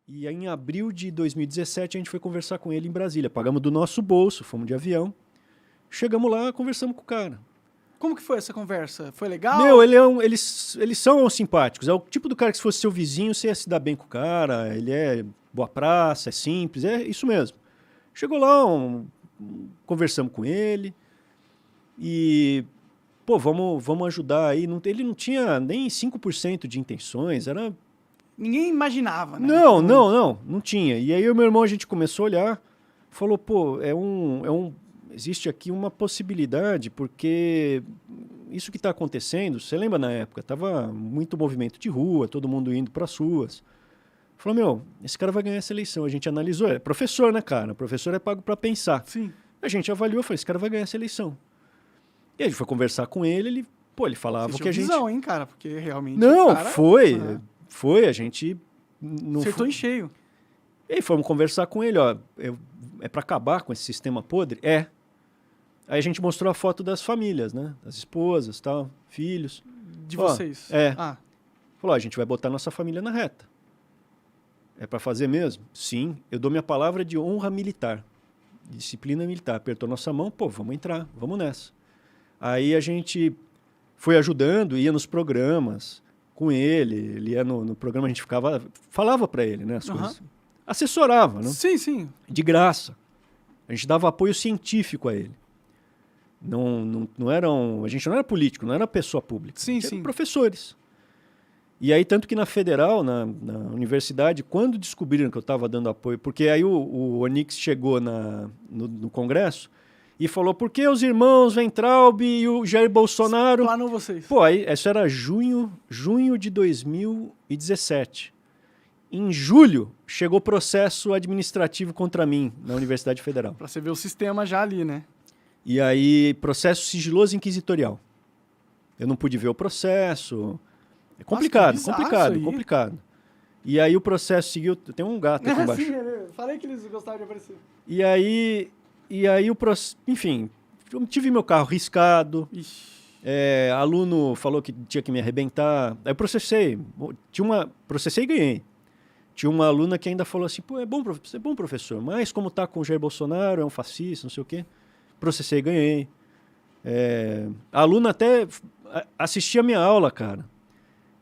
E aí, em abril de 2017, a gente foi conversar com ele em Brasília. Pagamos do nosso bolso, fomos de avião. Chegamos lá, conversamos com o cara. Como que foi essa conversa? Foi legal? Meu, eles são simpáticos. É o tipo do cara que se fosse seu vizinho, você ia se dar bem com o cara. Ele é boa praça, é simples, é isso mesmo. Chegou lá, conversamos com ele. E, pô, vamos ajudar aí. Ele não tinha nem 5% de intenções, era... Ninguém imaginava, né? Não tinha. E aí o meu irmão, a gente começou a olhar, falou, pô, existe aqui uma possibilidade, porque isso que está acontecendo, você lembra na época, tava muito movimento de rua, todo mundo indo para as ruas. Falou, meu, esse cara vai ganhar essa eleição. A gente analisou, é professor, né, cara? O professor é pago para pensar. Sim. A gente avaliou, falou, esse cara vai ganhar essa eleição. E a gente foi conversar com ele, ele falava o que a gente... visão, hein, cara? Porque realmente... Não, cara, foi, a gente... Não acertou em cheio. E aí fomos conversar com ele, ó, é para acabar com esse sistema podre? É. Aí a gente mostrou a foto das famílias, né? Das esposas, tal, filhos. De vocês? É. Falou, a gente vai botar nossa família na reta. É para fazer mesmo? Sim, eu dou minha palavra de honra militar. Disciplina militar. Apertou nossa mão, pô, vamos entrar, vamos nessa. Aí a gente foi ajudando, ia nos programas com ele ia no programa, a gente falava para ele, né, as coisas. Assessorava, né? Sim, sim. De graça. A gente dava apoio científico a ele. Não eram, a gente não era político, não era pessoa pública. Sim, eram professores. E aí, tanto que na federal, na universidade, quando descobriram que eu estava dando apoio, porque aí o Onyx chegou no Congresso e falou, por que os irmãos Weintraub e o Jair Bolsonaro... Explanou vocês. Pô, aí, isso era junho de 2017. Em julho, chegou processo administrativo contra mim na Universidade Federal. Pra você ver o sistema já ali, né? E aí, processo sigiloso inquisitorial. Eu não pude ver o processo... É complicado, complicado. E aí o processo seguiu... Tem um gato aqui embaixo. Sim, falei que eles gostavam de aparecer. E aí o processo... Enfim, eu tive meu carro riscado. Aluno falou que tinha que me arrebentar. Aí eu processei. Processei e ganhei. Tinha uma aluna que ainda falou assim, pô, é bom professor, mas como tá com o Jair Bolsonaro, é um fascista, não sei o quê. Processei e ganhei. A aluna até assistia a minha aula, cara.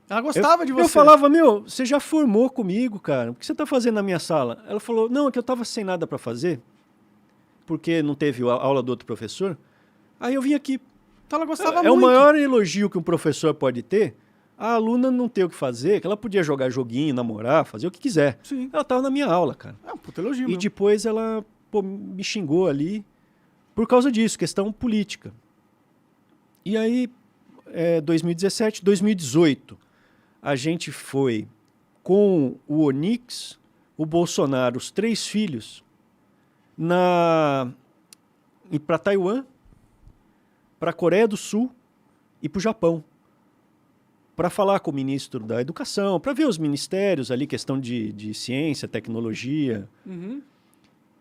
Ela gostava de você. Eu falava, meu, você já formou comigo, cara. O que você tá fazendo na minha sala? Ela falou, não, é que eu tava sem nada para fazer, porque não teve a aula do outro professor. Aí eu vim aqui. Então ela gostava muito. É o maior elogio que um professor pode ter, a aluna não ter o que fazer, que ela podia jogar joguinho, namorar, fazer o que quiser. Sim. Ela tava na minha aula, cara. É um puto elogio. E depois ela me xingou ali por causa disso, questão política. E aí, 2017, 2018... a gente foi com o Onyx, o Bolsonaro, os 3 filhos, para Taiwan, para a Coreia do Sul e para o Japão, para falar com o ministro da Educação, para ver os ministérios ali, questão de ciência, tecnologia. Uhum.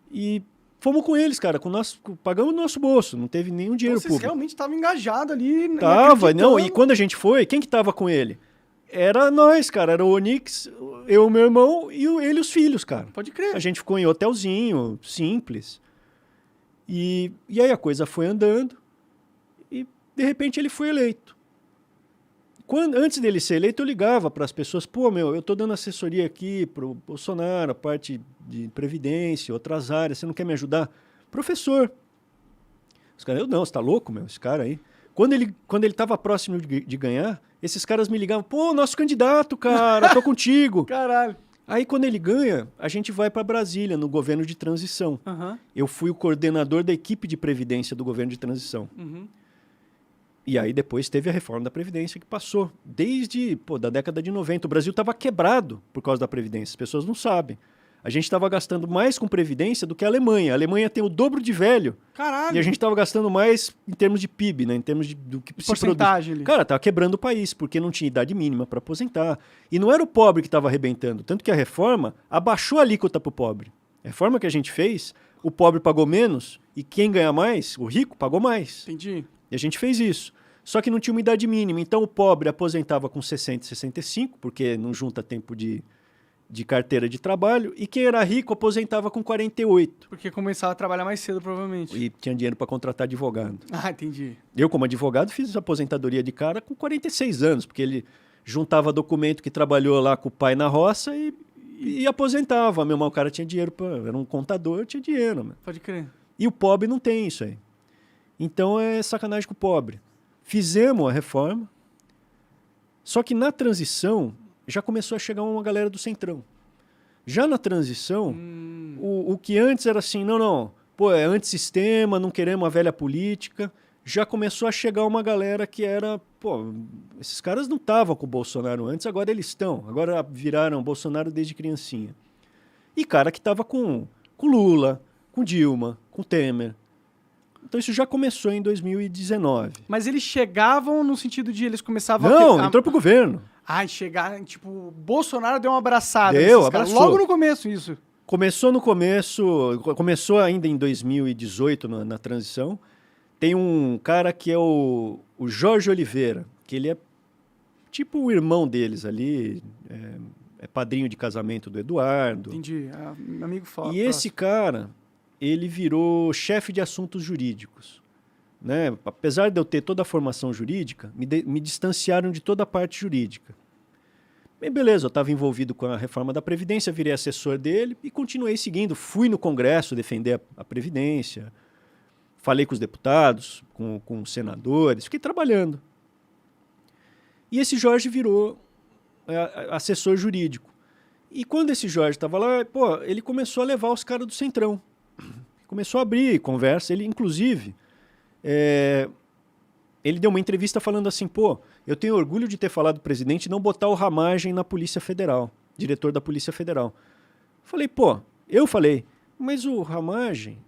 E fomos com eles, cara, pagamos o nosso bolso, não teve nenhum dinheiro público. Vocês realmente estavam engajados ali. Tava, não, e quando a gente foi, quem que tava com ele? Era nós, cara. Era o Onyx, eu, meu irmão e ele e os filhos, cara. Pode crer. A gente ficou em hotelzinho, simples. E aí a coisa foi andando e, de repente, ele foi eleito. Antes dele ser eleito, eu ligava para as pessoas, pô, meu, eu tô dando assessoria aqui pro Bolsonaro, a parte de previdência, outras áreas, você não quer me ajudar? Professor. Os caras, não, você tá louco, meu, esse cara aí. Quando ele estava próximo de ganhar, esses caras me ligavam, pô, nosso candidato, cara, tô contigo. Caralho. Aí quando ele ganha, a gente vai para Brasília, no governo de transição. Uhum. Eu fui o coordenador da equipe de previdência do governo de transição. Uhum. E aí depois teve a reforma da Previdência que passou. Desde da década de 90. O Brasil estava quebrado por causa da Previdência. As pessoas não sabem. A gente estava gastando mais com Previdência do que a Alemanha. A Alemanha tem o dobro de velho. Caralho. E a gente estava gastando mais em termos de PIB, né? Em termos do que se porcentagem produz. ali. Cara, estava quebrando o país, porque não tinha idade mínima para aposentar. E não era o pobre que estava arrebentando. Tanto que a reforma abaixou a alíquota para o pobre. A reforma que a gente fez, o pobre pagou menos e quem ganha mais, o rico, pagou mais. Entendi. E a gente fez isso. Só que não tinha uma idade mínima. Então o pobre aposentava com 60, 65, porque não junta tempo de de carteira de trabalho, e quem era rico aposentava com 48. Porque começava a trabalhar mais cedo, provavelmente. E tinha dinheiro para contratar advogado. Ah, entendi. Eu, como advogado, fiz aposentadoria de cara com 46 anos, porque ele juntava documento que trabalhou lá com o pai na roça e aposentava. Meu irmão, o cara tinha dinheiro, era um contador, tinha dinheiro. Meu. Pode crer. E o pobre não tem isso aí. Então é sacanagem com o pobre. Fizemos a reforma, só que na transição já começou a chegar uma galera do Centrão. Já na transição, o que antes era assim, não, pô, é antissistema, não queremos a velha política, já começou a chegar uma galera que era, pô, esses caras não estavam com o Bolsonaro antes, agora eles estão, agora viraram Bolsonaro desde criancinha. E cara que estava com Lula, com Dilma, com Temer. Então isso já começou em 2019. Mas eles chegavam no sentido de eles começavam Não, entrou pro governo. Ai, chegar, tipo, Bolsonaro deu uma abraçada. Deu, nesses caras. abraçou. Logo no começo, isso. Começou ainda em 2018, na transição. Tem um cara que é o Jorge Oliveira, que ele é tipo o irmão deles ali, é padrinho de casamento do Eduardo. Entendi, amigo foda. E esse cara, ele virou chefe de assuntos jurídicos. Né? Apesar de eu ter toda a formação jurídica, me distanciaram de toda a parte jurídica. Bem, beleza, eu estava envolvido com a reforma da Previdência, virei assessor dele e continuei seguindo. Fui no Congresso defender a Previdência, falei com os deputados, com os senadores, fiquei trabalhando. E esse Jorge virou assessor jurídico. E quando esse Jorge estava lá, pô, ele começou a levar os caras do Centrão. Começou a abrir conversa, ele inclusive... ele deu uma entrevista falando assim, pô, eu tenho orgulho de ter falado do presidente e não botar o Ramagem na Polícia Federal, diretor da Polícia Federal. Eu falei, mas o Ramagem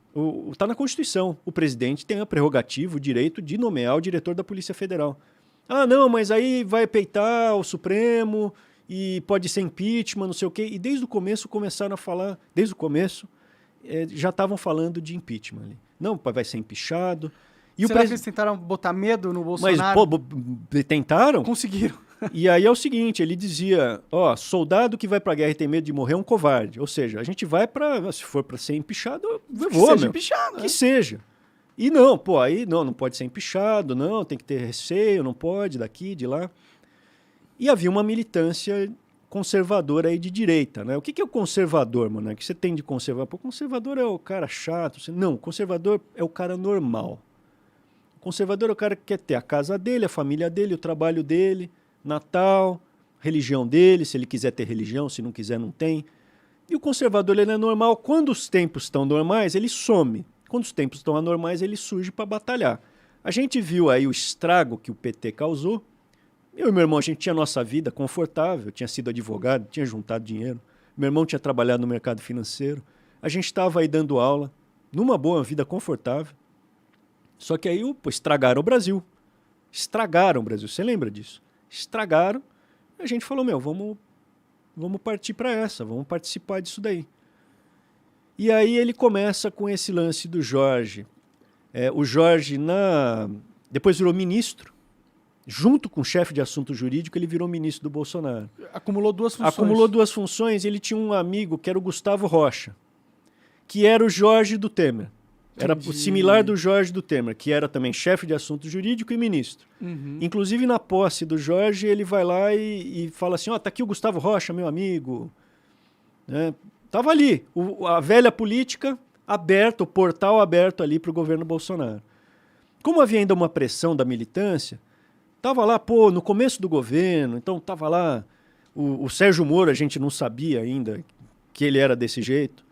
tá na Constituição, o presidente tem a prerrogativa, o direito de nomear o diretor da Polícia Federal. Ah, não, mas aí vai peitar o Supremo e pode ser impeachment, não sei o quê. E desde o começo começaram a falar, já estavam falando de impeachment ali. Não, vai ser empichado. E será que eles tentaram botar medo no Bolsonaro? Mas, pô, tentaram? Conseguiram. E aí é o seguinte, ele dizia, soldado que vai pra guerra e tem medo de morrer é um covarde. Ou seja, a gente vai se for pra ser empichado, eu vou, seja empichado, que seja. E não, pô, aí não pode ser empichado, não, tem que ter receio, não pode, daqui, de lá. E havia uma militância conservadora aí de direita, né? O que é o conservador, mano? O que você tem de conservador? Pô, conservador é o cara chato. Não, conservador é o cara normal. Conservador é o cara que quer ter a casa dele, a família dele, o trabalho dele, Natal, religião dele, se ele quiser ter religião, se não quiser não tem. E o conservador ele é normal. Quando os tempos estão normais, ele some. Quando os tempos estão anormais, ele surge para batalhar. A gente viu aí o estrago que o PT causou. Eu e meu irmão, a gente tinha nossa vida confortável, tinha sido advogado, tinha juntado dinheiro. Meu irmão tinha trabalhado no mercado financeiro. A gente estava aí dando aula, numa boa vida confortável. Só que aí estragaram o Brasil. Estragaram o Brasil. Você lembra disso? Estragaram. A gente falou, vamos partir para essa, vamos participar disso daí. E aí ele começa com esse lance do Jorge. O Jorge, depois virou ministro. Junto com o chefe de assunto jurídico, ele virou ministro do Bolsonaro. Acumulou duas funções. Acumulou duas funções. Ele tinha um amigo que era o Gustavo Rocha, que era o Jorge do Temer. Era similar do Jorge do Temer, que era também chefe de assunto jurídico e ministro. Uhum. Inclusive, na posse do Jorge, ele vai lá e fala assim, tá aqui o Gustavo Rocha, meu amigo. Tava ali, a velha política aberta, o portal aberto ali para o governo Bolsonaro. Como havia ainda uma pressão da militância, tava lá, no começo do governo, então tava lá o Sérgio Moro, a gente não sabia ainda que ele era desse jeito.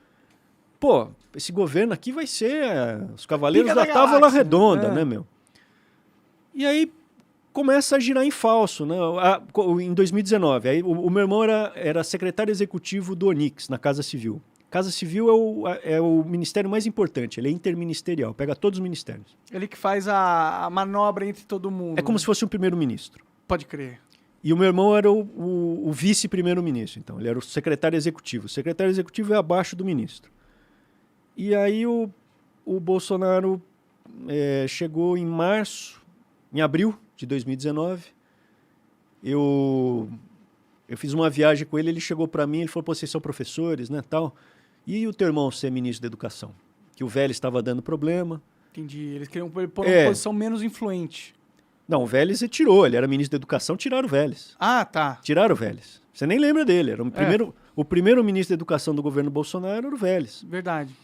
Esse governo aqui vai ser os cavaleiros da Távola Redonda, né, meu? E aí começa a girar em falso, né? Em 2019, aí o meu irmão era secretário executivo do Onix, na Casa Civil. Casa Civil é o ministério mais importante, ele é interministerial, pega todos os ministérios. Ele que faz a manobra entre todo mundo. É como se fosse um primeiro-ministro. Pode crer. E o meu irmão era o vice-primeiro-ministro, então, ele era o secretário executivo. O secretário executivo é abaixo do ministro. E aí o Bolsonaro chegou em abril de 2019. Eu Eu fiz uma viagem com ele chegou para mim, ele falou, pô, vocês são professores, né, tal. E o teu irmão ser ministro da Educação? Que o Vélez estava dando problema. Entendi. Eles queriam pôr uma posição menos influente. Não, o Vélez tirou. Ele era ministro da Educação, tiraram o Vélez. Ah, tá. Tiraram o Vélez. Você nem lembra dele. Era o primeiro ministro da Educação do governo Bolsonaro era o Vélez. Verdade.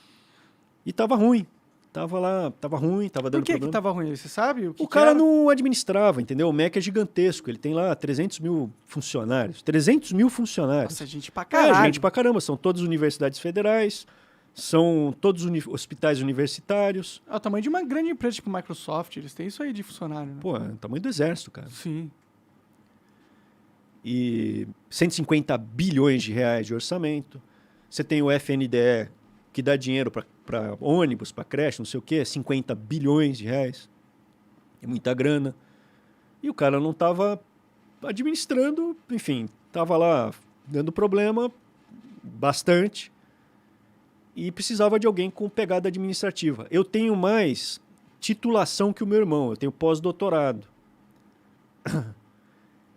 E tava ruim. Tava lá, tava ruim, tava dando problema. Por que tava ruim? Você sabe? O cara não administrava, entendeu? O MEC é gigantesco. Ele tem lá 300 mil funcionários. 300 mil funcionários. Nossa, gente pra caralho. É, gente pra caramba. São todas universidades federais. São todos hospitais universitários. É o tamanho de uma grande empresa tipo Microsoft. Eles têm isso aí de funcionário, né? Pô, é o tamanho do exército, cara. Sim. E 150 bilhões de reais de orçamento. Você tem o FNDE, que dá dinheiro para ônibus, para creche, não sei o quê, 50 bilhões de reais. É muita grana. E o cara não estava administrando, enfim, estava lá dando problema bastante e precisava de alguém com pegada administrativa. Eu tenho mais titulação que o meu irmão, eu tenho pós-doutorado.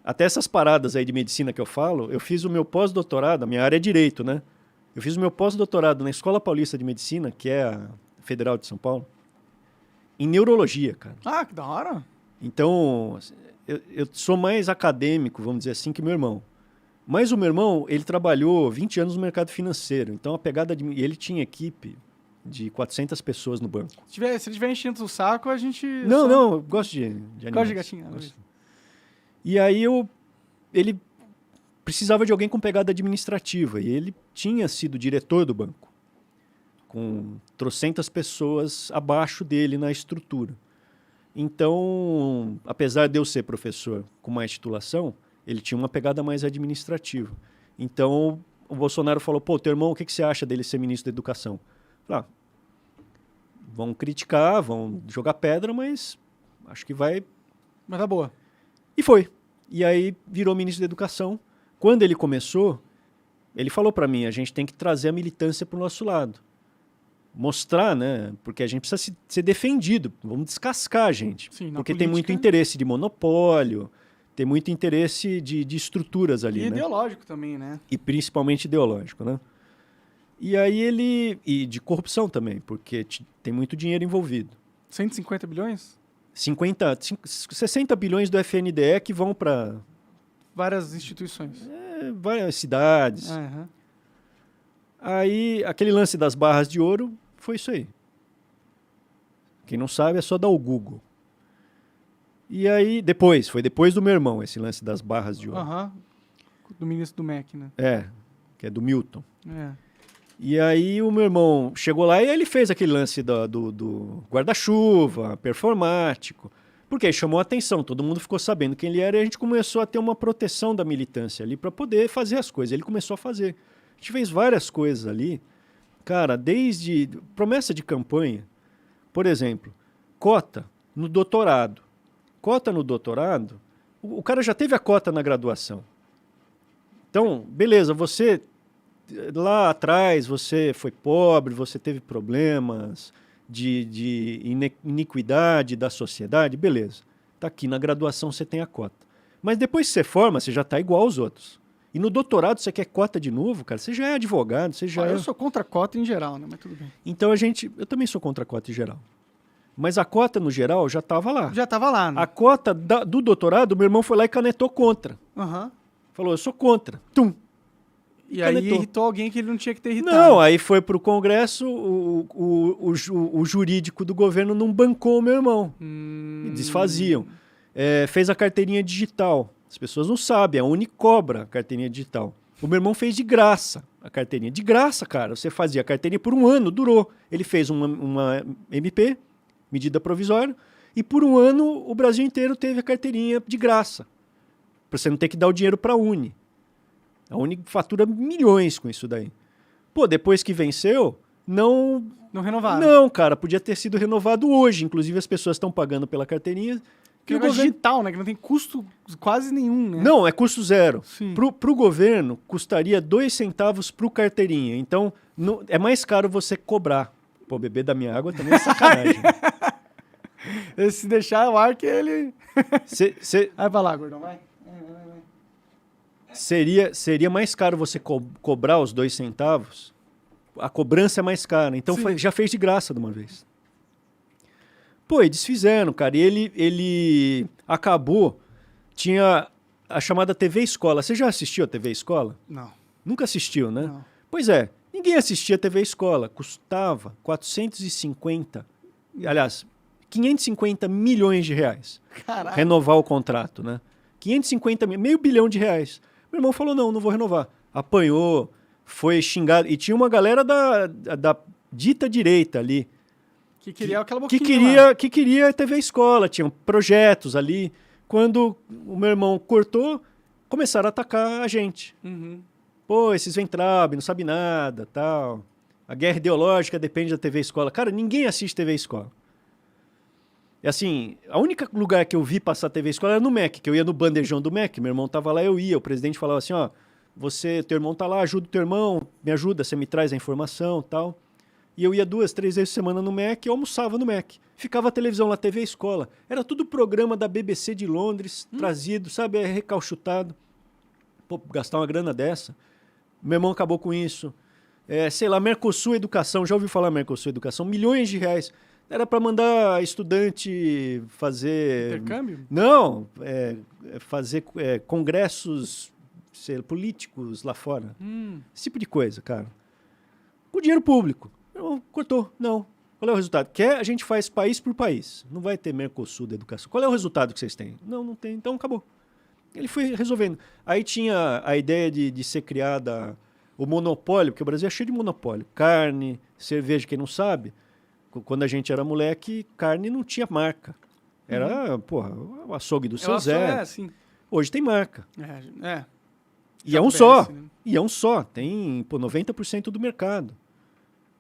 Até essas paradas aí de medicina que eu falo, eu fiz o meu pós-doutorado, a minha área é direito, né? Eu fiz o meu pós-doutorado na Escola Paulista de Medicina, que é a Federal de São Paulo, em neurologia, cara. Ah, que da hora. Então, eu sou mais acadêmico, vamos dizer assim, que meu irmão. Mas o meu irmão, ele trabalhou 20 anos no mercado financeiro. Então, a pegada de... Ele tinha equipe de 400 pessoas no banco. Se ele estiver enchendo o saco, a gente... Não, eu gosto de animais. Gosto de gatinho. E aí, ele precisava de alguém com pegada administrativa. E ele tinha sido diretor do banco, com trocentas pessoas abaixo dele na estrutura. Então, apesar de eu ser professor com mais titulação, ele tinha uma pegada mais administrativa. Então, o Bolsonaro falou, pô, teu irmão, o que você acha dele ser ministro da Educação? Falei, vão criticar, vão jogar pedra, mas acho que vai... Mas tá boa. E foi. E aí virou ministro da Educação. Quando ele começou, ele falou para mim, a gente tem que trazer a militância para o nosso lado. Mostrar, né? Porque a gente precisa ser defendido. Vamos descascar a gente. Sim, porque política... tem muito interesse de monopólio, tem muito interesse de estruturas ali, e né? ideológico também, né? E principalmente ideológico, né? E aí e de corrupção também, porque tem muito dinheiro envolvido. 150 bilhões? 60 bilhões do FNDE que vão para... Várias instituições. Várias cidades. Uhum. Aí, aquele lance das barras de ouro foi isso aí. Quem não sabe é só dar o Google. E aí, foi depois do meu irmão, esse lance das barras de ouro. Aham. Do ministro do MEC, né? Que é do Milton. É. E aí o meu irmão chegou lá e ele fez aquele lance do guarda-chuva, performático. Porque aí chamou a atenção, todo mundo ficou sabendo quem ele era e a gente começou a ter uma proteção da militância ali para poder fazer as coisas. Ele começou a fazer. A gente fez várias coisas ali. Cara, desde promessa de campanha, por exemplo, cota no doutorado. Cota no doutorado, o cara já teve a cota na graduação. Então, beleza, você lá atrás, você foi pobre, você teve problemas de iniquidade da sociedade, beleza. Está aqui, na graduação você tem a cota. Mas depois que você forma, você já está igual aos outros. E no doutorado você quer cota de novo, cara, você já é advogado, você já Eu sou contra a cota em geral, né? Mas tudo bem. Então eu também sou contra a cota em geral. Mas a cota no geral já estava lá. Já estava lá, né? A cota do doutorado, meu irmão foi lá e canetou contra. Uhum. Falou, eu sou contra. Tum. E aí irritou alguém que ele não tinha que ter irritado. Não, aí foi pro Congresso, o jurídico do governo não bancou o meu irmão. Desfaziam. Fez a carteirinha digital. As pessoas não sabem, a Uni cobra a carteirinha digital. O meu irmão fez de graça a carteirinha. De graça, cara. Você fazia a carteirinha por um ano, durou. Ele fez uma MP, medida provisória, e por um ano o Brasil inteiro teve a carteirinha de graça. Para você não ter que dar o dinheiro para a Uni. A Uni fatura milhões com isso daí. Pô, depois que venceu, não renovaram. Não, cara, podia ter sido renovado hoje. Inclusive as pessoas estão pagando pela carteirinha. Que é digital, né? Que não tem custo quase nenhum, né? Não, é custo zero. Sim. Pro governo, custaria 2 centavos pro carteirinha. Então, é mais caro você cobrar. Pô, beber da minha água também é sacanagem. Se deixar o ar que ele... Cê... Vai pra lá, gordão, vai. seria mais caro você cobrar os 2 centavos. A cobrança é mais cara. Então já fez de graça de uma vez. Pô, e desfizeram, cara. E ele acabou. Tinha a chamada TV Escola. Você já assistiu a TV Escola? Não. Nunca assistiu, né? Não. Pois é. Ninguém assistia a TV Escola. Custava 450... Aliás, 550 milhões de reais. Caraca. Renovar o contrato, né? 550 mil, meio bilhão de reais. Meu irmão falou, não vou renovar. Apanhou, foi xingado. E tinha uma galera da dita direita ali. Que queria aquela boquinha lá. Que queria TV Escola. Tinham projetos ali. Quando o meu irmão cortou, começaram a atacar a gente. Uhum. Pô, esses Ventrab, não sabe nada, tal. A guerra ideológica depende da TV Escola. Cara, ninguém assiste TV Escola. E assim, a única lugar que eu vi passar TV Escola era no MEC, que eu ia no bandejão do MEC, meu irmão tava lá, eu ia, o presidente falava assim, ó, teu irmão tá lá, ajuda o teu irmão, me ajuda, você me traz a informação, tal. E eu ia 2, 3 vezes por semana no MEC, eu almoçava no MEC. Ficava a televisão lá, TV Escola. Era tudo programa da BBC de Londres, trazido, sabe, recalchutado. Pô, gastar uma grana dessa. Meu irmão acabou com isso. Sei lá, Mercosul Educação, já ouviu falar Mercosul Educação? Milhões de reais. Era para mandar estudante fazer... Intercâmbio? Não, fazer congressos políticos lá fora. Esse tipo de coisa, cara. Com dinheiro público. Cortou, não. Qual é o resultado? A gente faz país por país. Não vai ter Mercosul da Educação. Qual é o resultado que vocês têm? Não tem. Então acabou. Ele foi resolvendo. Aí tinha a ideia de ser criada o monopólio, porque o Brasil é cheio de monopólio. Carne, cerveja, quem não sabe, quando a gente era moleque, carne não tinha marca. Era, o açougue do seu Zé. Sim. Hoje tem marca. E é um só. Né? E é um só. Tem 90% do mercado.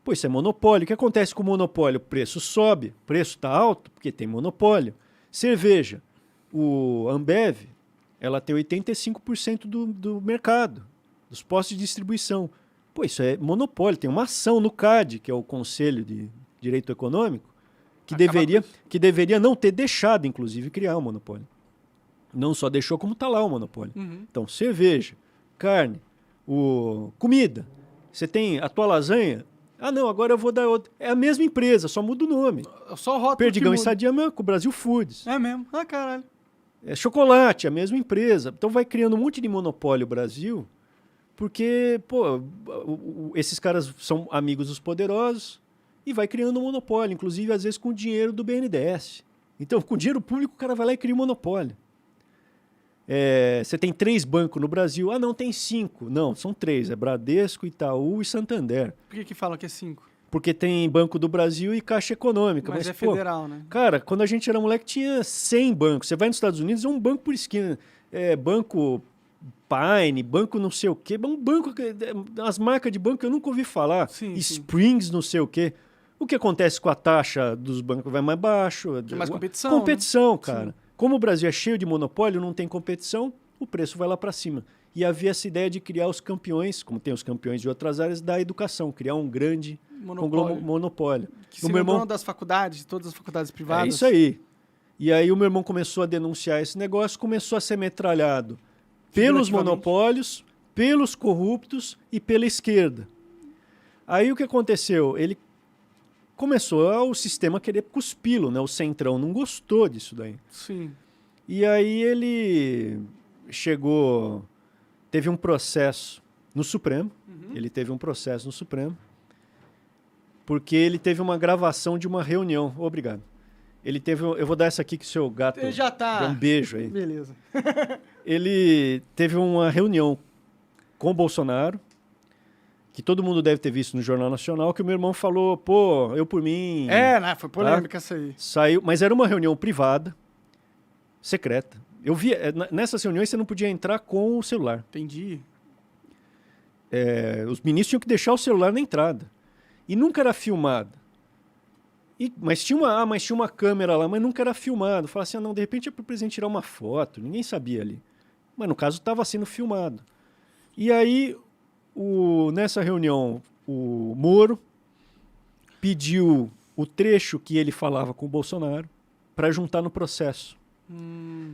Pô, isso é monopólio. O que acontece com o monopólio? O preço sobe. O preço está alto porque tem monopólio. Cerveja. O Ambev, ela tem 85% do mercado, dos postos de distribuição. Pô, isso é monopólio. Tem uma ação no CAD, que é o Conselho de Direito Econômico, que deveria não ter deixado, inclusive, criar o monopólio. Não só deixou, como está lá o monopólio. Uhum. Então, cerveja, carne, comida. Você tem a tua lasanha? Ah, não, agora eu vou dar outra. É a mesma empresa, só muda o nome. Só o rótulo Perdigão que e Sadia com o Brasil Foods. É mesmo? Ah, caralho. Chocolate, a mesma empresa. Então vai criando um monte de monopólio o Brasil, porque, esses caras são amigos dos poderosos e vai criando um monopólio, inclusive às vezes com o dinheiro do BNDES. Então, com dinheiro público, o cara vai lá e cria um monopólio. Você tem 3 bancos no Brasil. Ah, não, tem 5. Não, são 3. É Bradesco, Itaú e Santander. Por que falam que é 5? Porque tem Banco do Brasil e Caixa Econômica. Mas é federal, né? Cara, quando a gente era moleque, tinha 100 bancos. Você vai nos Estados Unidos, é um banco por esquina. Banco Pine, banco não sei o quê. Um banco, as marcas de banco eu nunca ouvi falar. Sim, Springs, não sei o quê. O que acontece com a taxa dos bancos vai mais baixo. Tem mais competição. Competição, né? cara. Sim. Como o Brasil é cheio de monopólio, não tem competição, o preço vai lá para cima. E havia essa ideia de criar os campeões, como tem os campeões de outras áreas, da educação, criar um grande monopólio. Que se dono das faculdades, todas as faculdades privadas. É isso aí. E aí o meu irmão começou a denunciar esse negócio, começou a ser metralhado pelos monopólios, pelos corruptos e pela esquerda. Aí o que aconteceu? Ele começou o sistema a querer cuspi-lo, né? O Centrão não gostou disso daí. Sim. E aí ele teve um processo no Supremo, ele teve um processo no Supremo, porque ele teve uma gravação de uma reunião. Obrigado. Eu vou dar essa aqui que o seu gato já tá. dá um beijo aí. Beleza. Ele teve uma reunião com o Bolsonaro, que todo mundo deve ter visto no Jornal Nacional, que o meu irmão falou, eu por mim... Foi polêmica essa aí. Saiu, mas era uma reunião privada, secreta. Eu vi, nessas reuniões você não podia entrar com o celular. Entendi. Os ministros tinham que deixar o celular na entrada. E nunca era filmado. Mas tinha uma câmera lá, mas nunca era filmado. Falava assim, não, de repente é para o presidente tirar uma foto. Ninguém sabia ali. Mas no caso estava sendo filmado. E aí, nessa reunião, o Moro pediu o trecho que ele falava com o Bolsonaro para juntar no processo.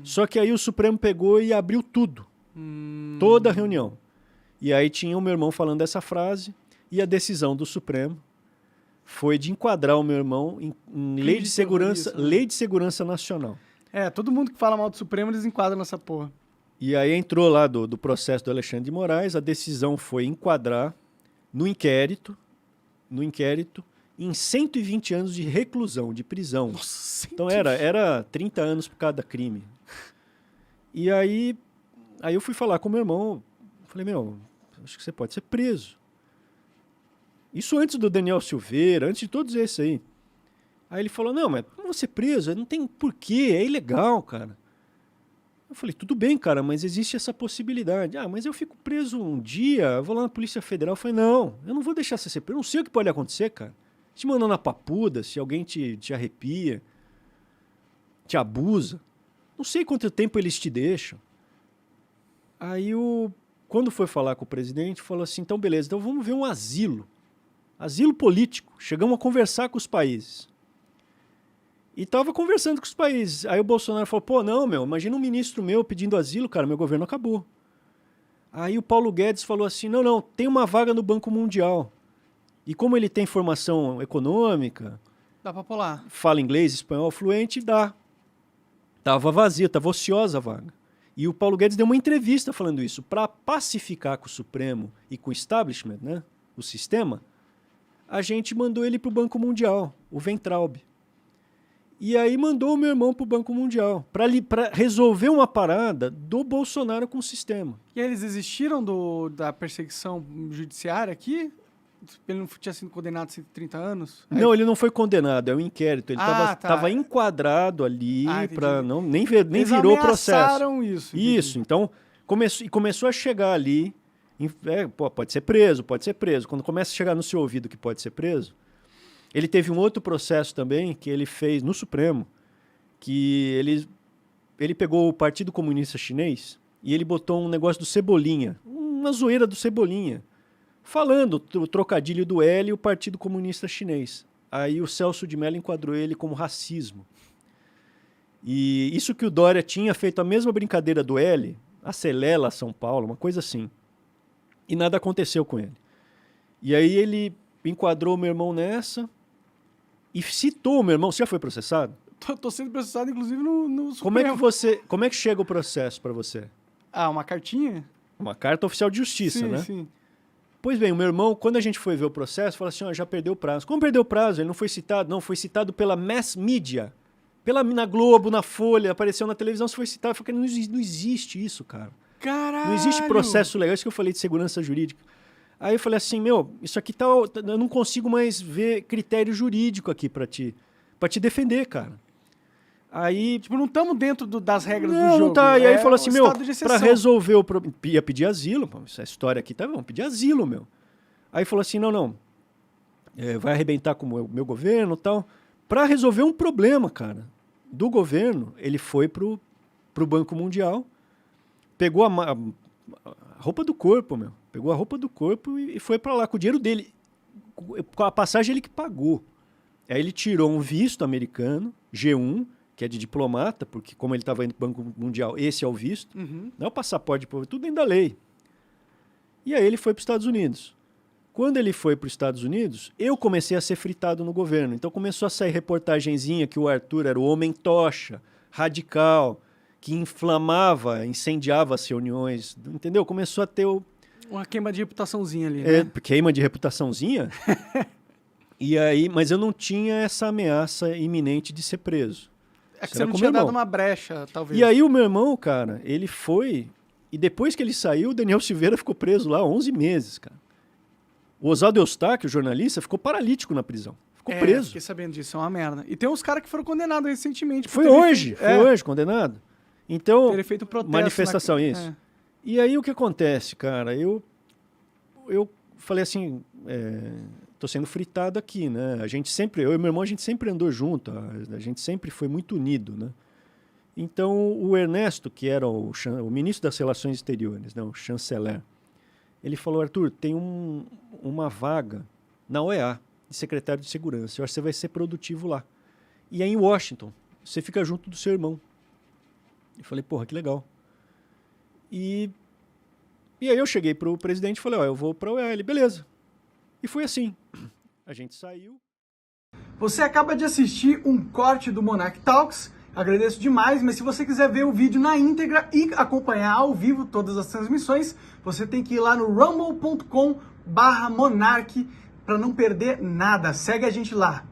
Só que aí o Supremo pegou e abriu tudo. Toda a reunião. E aí tinha o meu irmão falando essa frase e a decisão do Supremo foi de enquadrar o meu irmão em lei de segurança nacional. Todo mundo que fala mal do Supremo, eles enquadram nessa porra. E aí entrou lá do processo do Alexandre de Moraes, a decisão foi enquadrar no inquérito em 120 anos de reclusão, de prisão. Nossa, então era 30 anos por cada crime. E aí eu fui falar com o meu irmão, falei, meu, acho que você pode ser preso. Isso antes do Daniel Silveira, antes de todos esses aí. Aí ele falou, não, mas não vou ser preso, não tem porquê, é ilegal, cara. Eu falei, tudo bem, cara, mas existe essa possibilidade. Ah, mas eu fico preso um dia, eu vou lá na Polícia Federal. Eu falei, não, eu não vou deixar você ser preso, eu não sei o que pode acontecer, cara. Te mandando na papuda, se alguém te arrepia, te abusa. Não sei quanto tempo eles te deixam. Aí, quando foi falar com o presidente, falou assim, então beleza, então vamos ver um asilo. Asilo político. Chegamos a conversar com os países. E estava conversando com os países. Aí o Bolsonaro falou, pô, não, meu, imagina um ministro meu pedindo asilo, cara, meu governo acabou. Aí o Paulo Guedes falou assim, não, tem uma vaga no Banco Mundial. E como ele tem formação econômica, dá pra pular. Fala inglês, espanhol fluente, dá. Tava vazia, tava ociosa a vaga. E o Paulo Guedes deu uma entrevista falando isso. Para pacificar com o Supremo e com o establishment, né, o sistema, a gente mandou ele para o Banco Mundial, o Weintraub. E aí mandou o meu irmão para o Banco Mundial, para resolver uma parada do Bolsonaro com o sistema. E aí eles desistiram da perseguição judiciária aqui? Ele não tinha sido condenado a 130 anos? Não, ele não foi condenado, é um inquérito. Ele estava enquadrado ali, para nem virou processo. Isso. Isso, então começou a chegar ali. Pode ser preso. Quando começa a chegar no seu ouvido que pode ser preso, ele teve um outro processo também que ele fez no Supremo, que ele pegou o Partido Comunista Chinês e ele botou um negócio do Cebolinha, uma zoeira do Cebolinha, falando o trocadilho do L e o Partido Comunista Chinês. Aí o Celso de Mello enquadrou ele como racismo. E isso que o Dória tinha feito a mesma brincadeira do L, a Celela São Paulo, uma coisa assim. E nada aconteceu com ele. E aí ele enquadrou o meu irmão nessa e citou o meu irmão. Você já foi processado? Tô sendo processado, inclusive, no Supremo. Como é que chega o processo para você? Uma cartinha? Uma carta oficial de justiça, né? Sim. Pois bem, o meu irmão, quando a gente foi ver o processo, falou assim, já perdeu o prazo. Como perdeu o prazo? Ele não foi citado? Não, foi citado pela mass media. Na Globo, na Folha, apareceu na televisão, se foi citado. Eu falei, não existe isso, cara. Caralho! Não existe processo legal. Isso que eu falei de segurança jurídica. Aí eu falei assim, isso aqui eu não consigo mais ver critério jurídico aqui pra te defender, cara. Aí... Tipo, não estamos dentro das regras do jogo. Não tá. E aí ele falou assim, pra resolver o problema... Ia pedir asilo, essa história aqui, tá bom, pedir asilo, meu. Aí falou assim, não, vai arrebentar com o meu governo e tal. Pra resolver um problema, cara, do governo, ele foi pro Banco Mundial, pegou a roupa do corpo, meu. Pegou a roupa do corpo e foi pra lá com o dinheiro dele. Com a passagem ele que pagou. Aí ele tirou um visto americano, G1, que é de diplomata, porque como ele estava indo para o Banco Mundial, esse é o visto. Uhum. Não é o passaporte, tudo dentro da lei. E aí ele foi para os Estados Unidos. Quando ele foi para os Estados Unidos, eu comecei a ser fritado no governo. Então começou a sair reportagenzinha que o Arthur era o homem tocha, radical, que inflamava, incendiava as reuniões, entendeu? Começou a ter uma queima de reputaçãozinha ali, né? Queima de reputaçãozinha. E aí, mas eu não tinha essa ameaça iminente de ser preso. É que você não tinha dado uma brecha, talvez. E aí o meu irmão, cara, ele foi... E depois que ele saiu, o Daniel Silveira ficou preso lá 11 meses, cara. O Oswaldo Eustáquio, o jornalista, ficou paralítico na prisão. Ficou preso. Fiquei sabendo disso, é uma merda. E tem uns caras que foram condenados recentemente. Foi hoje condenado. Então, ter feito protesto manifestação, isso. E aí o que acontece, cara? Eu falei assim... Tô sendo fritado aqui, né? Eu e meu irmão, a gente sempre andou junto, a gente sempre foi muito unido, né? Então, o Ernesto, que era o ministro das Relações Exteriores, né, o chanceler, ele falou, Arthur, tem uma vaga na OEA, de secretário de segurança, eu acho que você vai ser produtivo lá. E é em Washington, você fica junto do seu irmão. Eu falei, porra, que legal. E E aí eu cheguei pro presidente e falei, ó, eu vou pra UEL, beleza. E foi assim. A gente saiu. Você acaba de assistir um corte do Monarch Talks, agradeço demais, mas se você quiser ver o vídeo na íntegra e acompanhar ao vivo todas as transmissões, você tem que ir lá no rumble.com/monarch para não perder nada. Segue a gente lá.